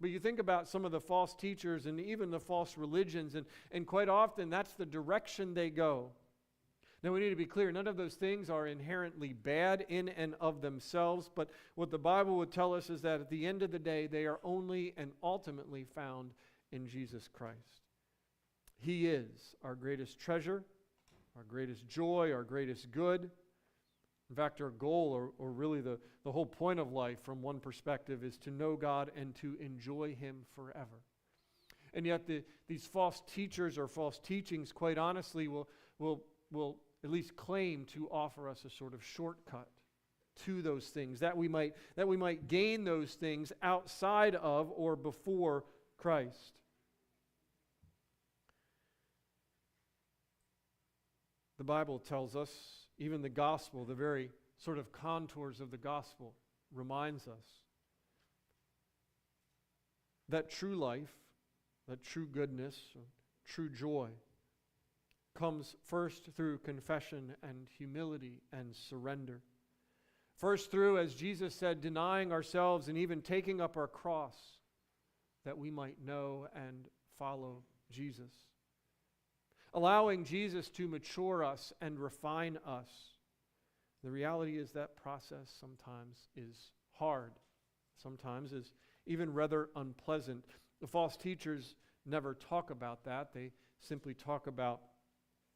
But you think about some of the false teachers and even the false religions, and quite often that's the direction they go. Now we need to be clear, none of those things are inherently bad in and of themselves, but what the Bible would tell us is that at the end of the day, they are only and ultimately found in Jesus Christ. He is our greatest treasure, our greatest joy, our greatest good. In fact, our goal, or really the whole point of life from one perspective, is to know God and to enjoy Him forever. And yet these false teachers or false teachings, quite honestly, will at least claim to offer us a sort of shortcut to those things, that we might gain those things outside of or before Christ. The Bible tells us, even the gospel, the very sort of contours of the gospel, reminds us that true life, that true goodness, true joy, comes first through confession and humility and surrender. First through, as Jesus said, denying ourselves and even taking up our cross, that we might know and follow Jesus. Allowing Jesus to mature us and refine us. The reality is that process sometimes is hard. Sometimes is even rather unpleasant. The false teachers never talk about that. They simply talk about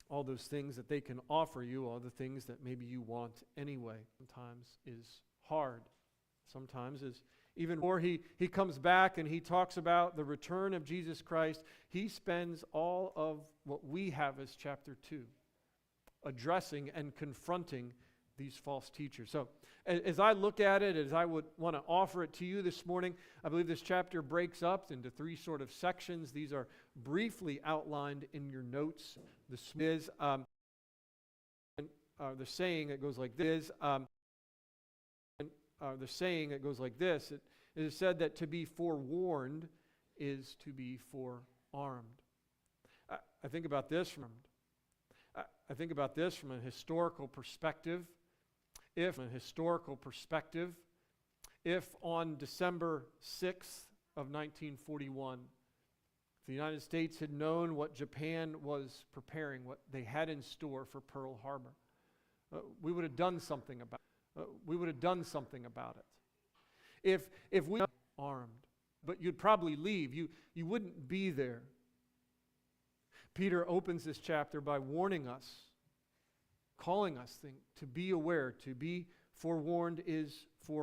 all those things that they can offer you, all the things that maybe you want anyway. Sometimes is hard. Sometimes is even more. He comes back and he talks about the return of Jesus Christ. He spends all of what we have as chapter 2 addressing and confronting these false teachers. So as I look at it, as I would want to offer it to you this morning, I believe this chapter breaks up into 3 sort of sections. These are briefly outlined in your notes. The saying that goes like this. The saying that goes like this. It is said that to be forewarned is to be forearmed. I think about this from a historical perspective. If on December 6th of 1941, the United States had known what Japan was preparing, what they had in store for Pearl Harbor, we would have done something about it. If we were armed, but you'd probably leave. You wouldn't be there. Peter opens this chapter by warning us, calling us to be aware, to be forewarned is